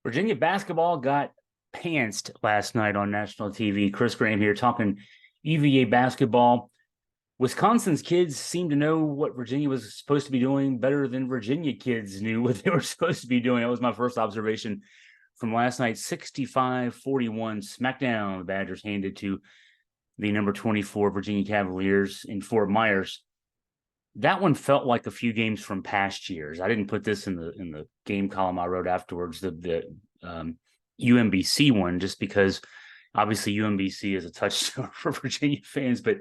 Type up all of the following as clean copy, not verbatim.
Virginia basketball got pantsed last night on national TV. Chris Graham here talking UVA basketball. Wisconsin's kids seem to know what Virginia was supposed to be doing better than Virginia kids knew what they were supposed to be doing. That was my first observation from last night. 65-41 smackdown. The Badgers handed to the number 24 Virginia Cavaliers in Fort Myers. That one felt like a few games from past years. I didn't put this in the game column I wrote afterwards. The UMBC one, just because obviously UMBC is a touchstone for Virginia fans, but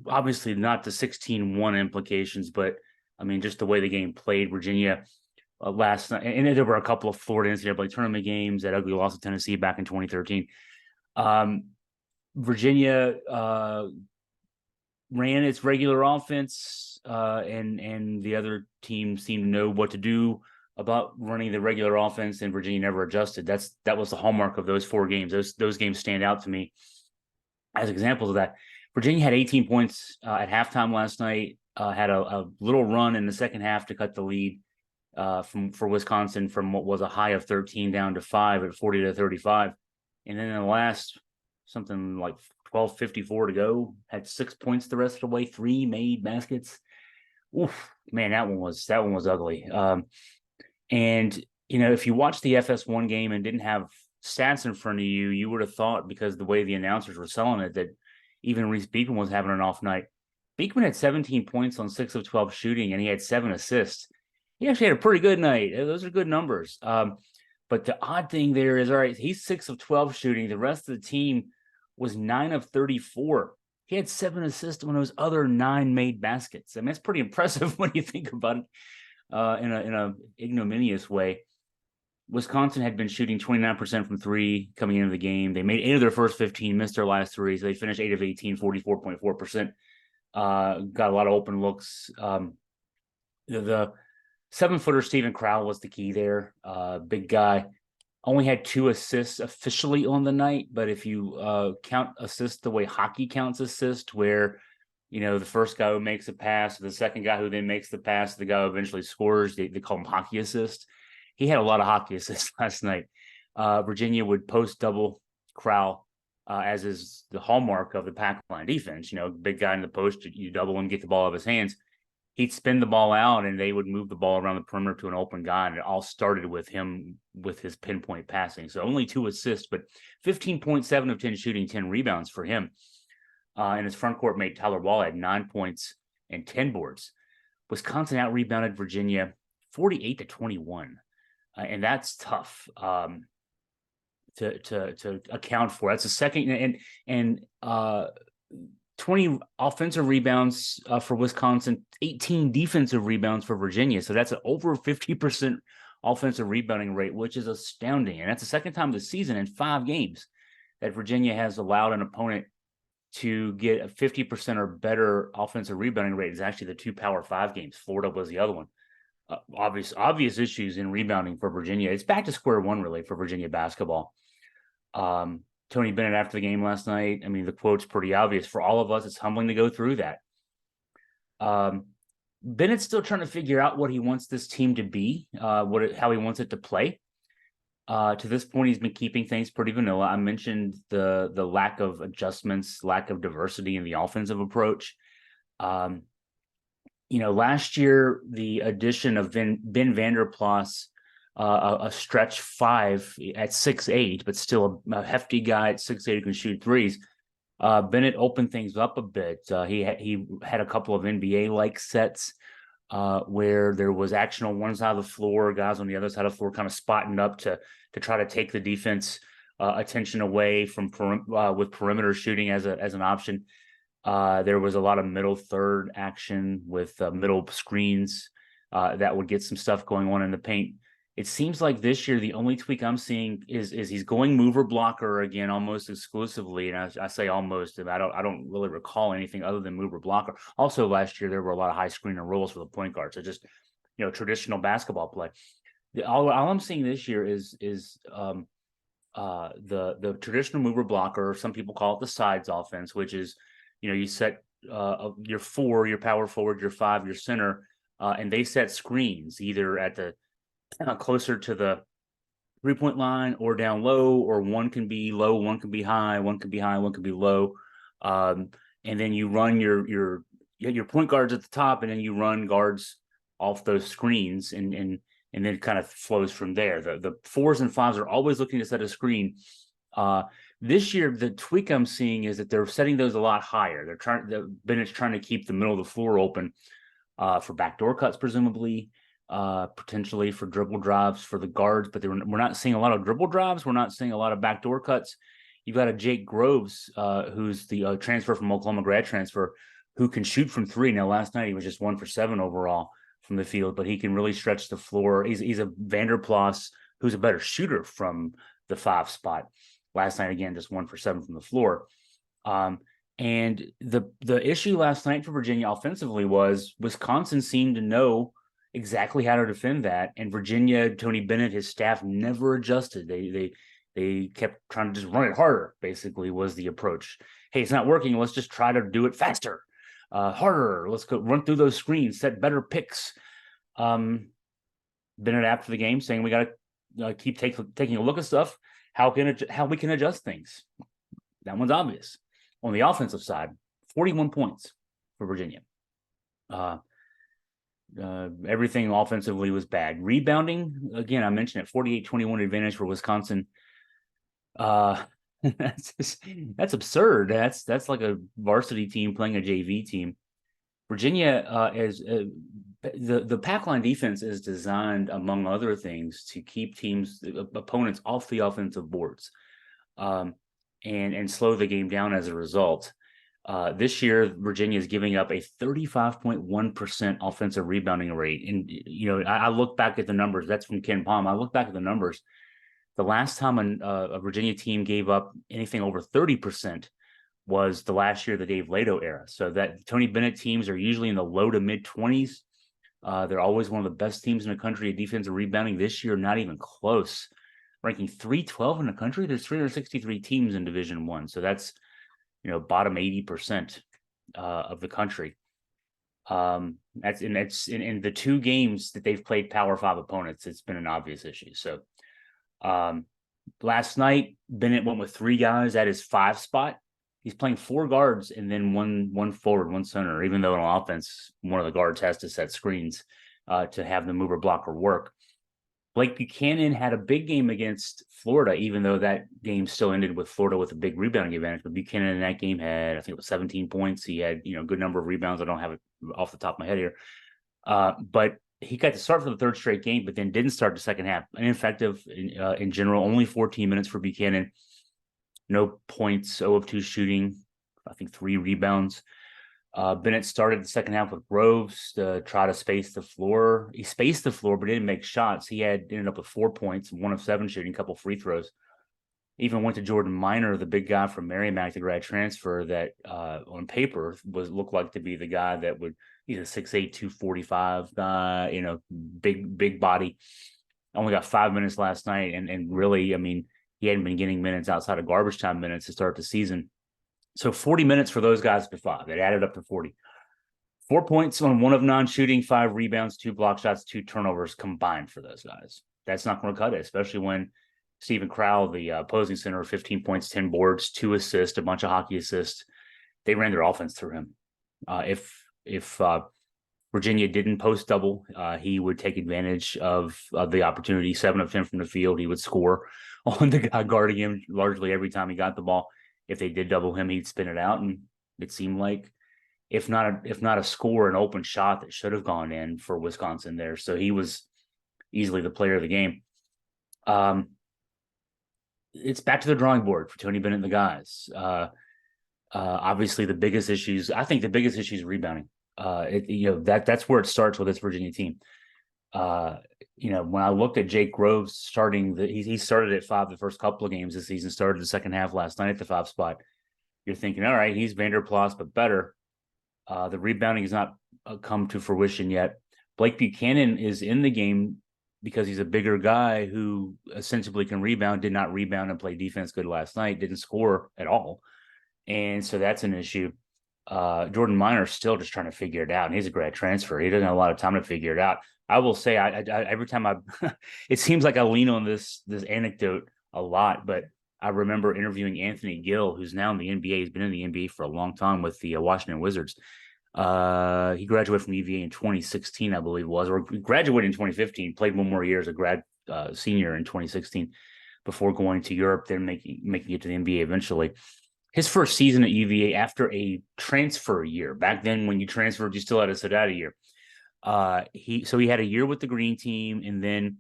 obviously not the 16-1 implications, but I mean just the way the game played. Virginia last night, and there were a couple of Florida NCAA tournament games, that ugly loss to Tennessee back in 2013. Virginia ran its regular offense, and the other team seemed to know what to do about running the regular offense, and Virginia never adjusted. That was the hallmark of those four games. Those games stand out to me as examples of that. Virginia had 18 points at halftime last night. Had a little run in the second half to cut the lead for Wisconsin from what was a high of 13 down to 5 at 40-35, and then in the last something like 12:54 to go, had 6 points the rest of the way, 3 made baskets. Oof, man, that one was ugly. And if you watched the FS1 game and didn't have stats in front of you, you would have thought, because the way the announcers were selling it, that even Reese Beekman was having an off night. Beekman had 17 points on 6 of 12 shooting, and he had 7 assists. He actually had a pretty good night. Those are good numbers. But the odd thing there is, all right, he's 6 of 12 shooting. The rest of the team was 9 of 34. He had 7 assists on those other 9 made baskets. I mean, that's pretty impressive when you think about it in a ignominious way. Wisconsin had been shooting 29% from 3 coming into the game. They made 8 of their first 15, missed their last 3, so they finished 8 of 18, 44.4%. Got a lot of open looks. The 7-footer Stephen Crowell was the key there. Big guy. Only had 2 assists officially on the night, but if you count assists the way hockey counts assists, where the first guy who makes a pass, the second guy who then makes the pass, the guy who eventually scores, they call them hockey assists. He had a lot of hockey assists last night. Virginia would post double Crowell, as is the hallmark of the pack line defense. Big guy in the post, you double him, get the ball out of his hands. He'd spin the ball out, and they would move the ball around the perimeter to an open guy, and it all started with him with his pinpoint passing. So only 2 assists, but 15.7 of 10 shooting, 10 rebounds for him. And his front court mate Tyler Wall had 9 points and 10 boards. Wisconsin out-rebounded Virginia 48-21, and that's tough to account for. That's the second, and 20 offensive rebounds for Wisconsin, 18 defensive rebounds for Virginia. So that's an over 50% offensive rebounding rate, which is astounding. And that's the second time this season in 5 games that Virginia has allowed an opponent to get a 50% or better offensive rebounding rate. Is actually the 2 Power 5 games. Florida was the other one. Obvious issues in rebounding for Virginia. It's back to square one, really, for Virginia basketball. Tony Bennett after the game last night, I mean, the quote's pretty obvious. For all of us, it's humbling to go through that. Bennett's still trying to figure out what he wants this team to be, how he wants it to play. To this point, he's been keeping things pretty vanilla. I mentioned the lack of adjustments, lack of diversity in the offensive approach. Last year, the addition of Ben Vanderplas, a stretch 5 at 6'8", but still a hefty guy at 6'8" who can shoot threes. Bennett opened things up a bit. He had a couple of NBA-like sets where there was action on one side of the floor, guys on the other side of the floor kind of spotting up to try to take the defense attention away from with perimeter shooting as an option. There was a lot of middle third action with middle screens that would get some stuff going on in the paint. It seems like this year the only tweak I'm seeing is he's going mover blocker again almost exclusively, and I say almost. I don't really recall anything other than mover blocker. Also, last year there were a lot of high screen and rolls for the point guard, so just traditional basketball play. All I'm seeing this year is the traditional mover blocker, or some people call it the sides offense, which is you set your 4, your power forward, your 5, your center, and they set screens either at the closer to the 3-point line or down low, or one can be low, one can be high, one can be high, one can be low. And then you run your point guards at the top, and then you run guards off those screens, and then it kind of flows from there. The 4s and 5s are always looking to set a screen. This year, the tweak I'm seeing is that they're setting those a lot higher. Bennett's trying to keep the middle of the floor open for backdoor cuts, presumably, potentially for dribble drives for the guards, but we're not seeing a lot of dribble drives. We're not seeing a lot of backdoor cuts. You've got a Jake Groves, who's the transfer from Oklahoma, grad transfer, who can shoot from 3. Now, last night he was just 1 for 7 overall from the field, but he can really stretch the floor. He's a Vanderplas who's a better shooter from the 5 spot. Last night, again, just 1 for 7 from the floor. And the issue last night for Virginia offensively was Wisconsin seemed to know exactly how to defend that, and Virginia, Tony Bennett, his staff never adjusted. They kept trying to just run it harder, basically, was the approach. Hey, it's not working. Let's just try to do it faster, harder. Let's go run through those screens, set better picks. Bennett after the game saying we got to keep taking a look at stuff, how we can adjust things. That one's obvious. On the offensive side, 41 points for Virginia. Everything offensively was bad. Rebounding, again, I mentioned it, 48-21 advantage for Wisconsin. That's absurd. That's like a varsity team playing a JV team. Virginia is the pack line defense is designed, among other things, to keep opponents off the offensive boards, and slow the game down as a result. This year, Virginia is giving up a 35.1% offensive rebounding rate. And, I look back at the numbers. That's from Ken Palm. I look back at the numbers. The last time a Virginia team gave up anything over 30% was the last year of the Dave Lato era. So that Tony Bennett teams are usually in the low to mid 20s. They're always one of the best teams in the country at defensive rebounding. This year, not even close. Ranking 312 in the country. There's 363 teams in Division I. So that's, bottom 80% of the country. That's in the 2 games that they've played Power 5 opponents, it's been an obvious issue. So last night, Bennett went with 3 guys at his 5 spot. He's playing 4 guards and then one forward, 1 center, even though on offense, one of the guards has to set screens to have the mover blocker work. Blake Buchanan had a big game against Florida, even though that game still ended with Florida with a big rebounding advantage. But Buchanan in that game had, I think it was 17 points. He had, a good number of rebounds. I don't have it off the top of my head here. But he got to start for the 3rd straight game, but then didn't start the second half. Ineffective in general, only 14 minutes for Buchanan. No points, 0 of 2 shooting, I think 3 rebounds. Bennett started the second half with Groves to try to space the floor. He spaced the floor, but didn't make shots. He ended up with 4 points, 1 of 7 shooting, a couple free throws. Even went to Jordan Minor, the big guy from Merrimack, the grad transfer, that on paper looked like to be the guy that would. He's a 6'8", 245 guy, big body. Only got 5 minutes last night, and really, he hadn't been getting minutes outside of garbage time minutes to start the season. So 40 minutes for those guys to 5. It added up to 40. 4 points on 1 of 9 shooting, 5 rebounds, 2 block shots, 2 turnovers combined for those guys. That's not going to cut it, especially when Stephen Crowell, the opposing center, 15 points, 10 boards, 2 assists, a bunch of hockey assists. They ran their offense through him. If Virginia didn't post double, he would take advantage of the opportunity. 7 of 10 from the field, he would score on the guy guarding him largely every time he got the ball. If they did double him, he'd spin it out, and it seemed like, if not a score, an open shot that should have gone in for Wisconsin there. So he was easily the player of the game. It's back to the drawing board for Tony Bennett and the guys. Obviously, the biggest issues is rebounding. That's where it starts with this Virginia team. When I looked at Jake Groves starting, he started at 5 the first couple of games this season, started the second half last night at the 5 spot. You're thinking, all right, he's Vanderplas, but better. The rebounding has not come to fruition yet. Blake Buchanan is in the game because he's a bigger guy who essentially can rebound, did not rebound and play defense good last night, didn't score at all. And so that's an issue. Jordan Minor is still just trying to figure it out, and he's a grad transfer. He doesn't have a lot of time to figure it out. I will say, I every time it seems like I lean on this anecdote a lot, but I remember interviewing Anthony Gill, who's now in the NBA. He's been in the NBA for a long time with the Washington Wizards. He graduated from UVA in 2016, I believe it was, or graduated in 2015. Played one more year as a senior in 2016 before going to Europe, then making it to the NBA eventually. His first season at UVA after a transfer year. Back then, when you transferred, you still had to sit out a year. He had a year with the green team, and then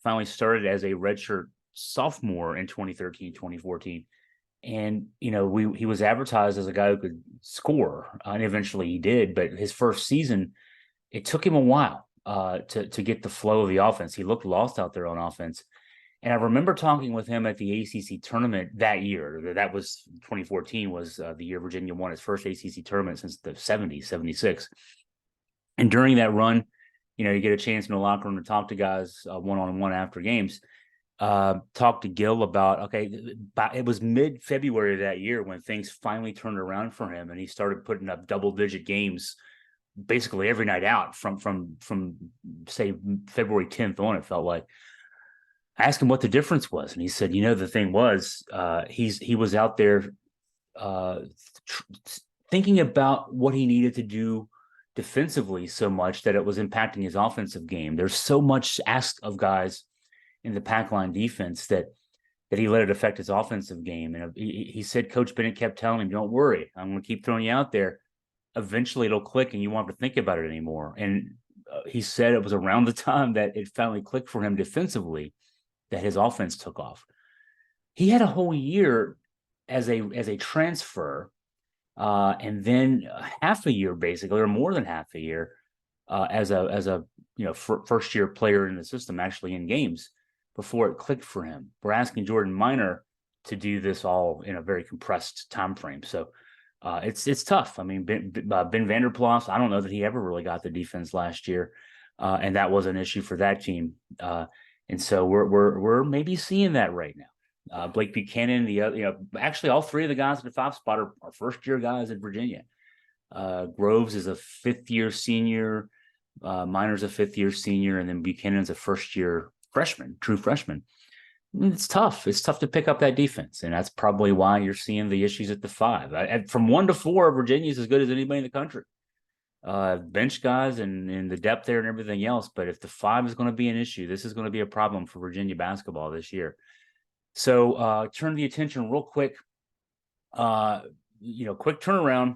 finally started as a redshirt sophomore in 2013, 2014. And he was advertised as a guy who could score, and eventually he did. But his first season, it took him a while to get the flow of the offense. He looked lost out there on offense. And I remember talking with him at the ACC tournament that year. That was 2014, was the year Virginia won its first ACC tournament since the 70s, 76. And during that run, you get a chance in the locker room to talk to guys one-on-one after games. Talked to Gill about, it was mid-February of that year when things finally turned around for him, and he started putting up double-digit games basically every night out from say February 10th on, it felt like. I asked him what the difference was, and he said, the thing was, he was out there thinking about what he needed to do defensively so much that it was impacting his offensive game. There's so much asked of guys in the pack line defense that he let it affect his offensive game. And he said Coach Bennett kept telling him, "Don't worry, I'm going to keep throwing you out there. Eventually it'll click and you won't have to think about it anymore." And he said it was around the time that it finally clicked for him defensively that his offense took off. He had a whole year as a transfer, and then half a year basically, or more than half a year, as a first year player in the system, actually in games, before it clicked for him. We're asking Jordan Minor to do this all in a very compressed time frame, so it's tough. I mean, Ben Vanderplas, I don't know that he ever really got the defense last year, and that was an issue for that team. And so we're maybe seeing that right now. Blake Buchanan, actually all three of the guys at the 5 spot are first year guys at Virginia. Groves is a 5th year senior, Minor's a 5th year senior, and then Buchanan's a first year freshman, true freshman. It's tough. It's tough to pick up that defense, and that's probably why you're seeing the issues at the 5. From 1 to 4, Virginia's as good as anybody in the country. Bench guys and the depth there and everything else. But if the 5 is going to be an issue, this is going to be a problem for Virginia basketball this year. So turn the attention real quick. Quick turnaround.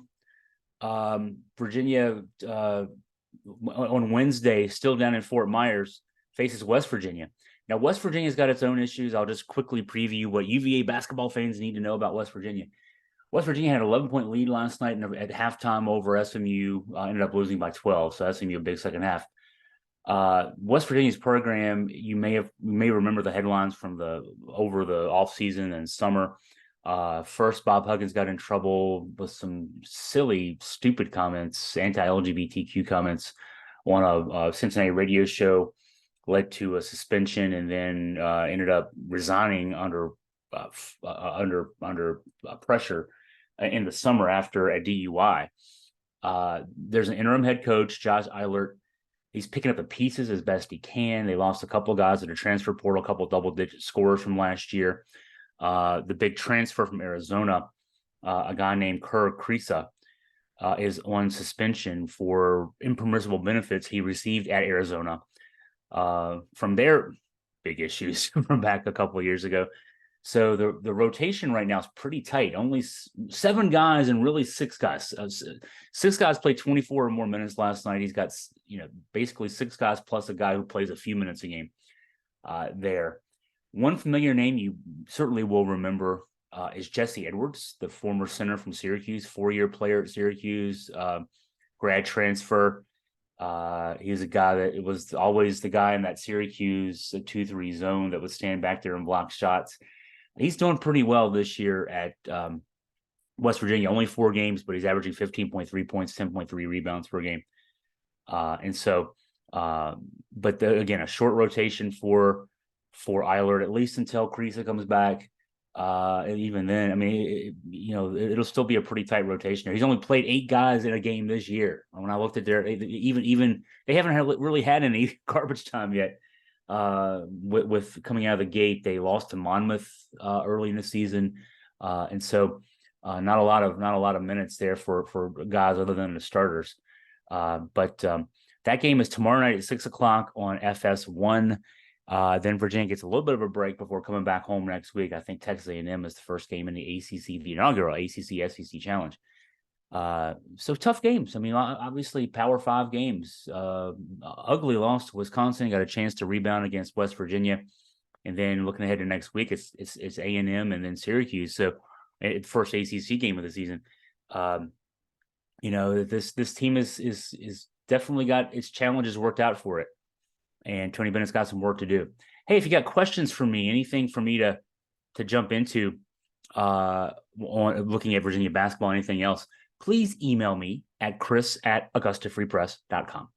Virginia on Wednesday, still down in Fort Myers, faces West Virginia. Now, West Virginia's got its own issues. I'll just quickly preview what UVA basketball fans need to know about West Virginia. West Virginia had an 11-point lead last night at halftime over SMU, ended up losing by 12, so SMU a big second half. West Virginia's program, you may remember the headlines from over the offseason and summer. First, Bob Huggins got in trouble with some silly, stupid comments, anti-LGBTQ comments on a Cincinnati radio show, led to a suspension, and then ended up resigning under pressure in the summer after a DUI. There's an interim head coach, Josh Eilert. He's picking up the pieces as best he can. They lost a couple of guys in the transfer portal, a couple of double-digit scorers from last year. The big transfer from Arizona, a guy named Kerr Kriisa, is on suspension for impermissible benefits he received at Arizona from their big issues from back a couple of years ago. So the rotation right now is pretty tight. Only 7 guys and really 6 guys. 6 guys played 24 or more minutes last night. He's got basically 6 guys plus a guy who plays a few minutes a game there. One familiar name you certainly will remember is Jesse Edwards, the former center from Syracuse, 4-year player at Syracuse, grad transfer. He's a guy that was always the guy in that Syracuse 2-3 zone that would stand back there and block shots. He's doing pretty well this year at West Virginia. Only 4 games, but he's averaging 15.3 points, 10.3 rebounds per game. Again, a short rotation for Eilert, at least until Kriisa comes back. Even then, I mean, it'll still be a pretty tight rotation there. He's only played 8 guys in a game this year. When I looked at their, even they haven't really had any garbage time yet. With coming out of the gate, they lost to Monmouth early in the season, and so not a lot of minutes there for guys other than the starters. But that game is tomorrow night at 6 o'clock on FS1. Then Virginia gets a little bit of a break before coming back home next week. I think Texas A&M is the first game in the ACC, the inaugural ACC SEC Challenge. So tough games. I mean, obviously Power 5 games. Ugly loss to Wisconsin. Got a chance to rebound against West Virginia, and then looking ahead to next week, it's A&M and then Syracuse. So first ACC game of the season. This team is definitely got its challenges worked out for it. And Tony Bennett's got some work to do. Hey, if you got questions for me, anything for me to jump into on looking at Virginia basketball, anything else, please email me at chris@augustafreepress.com.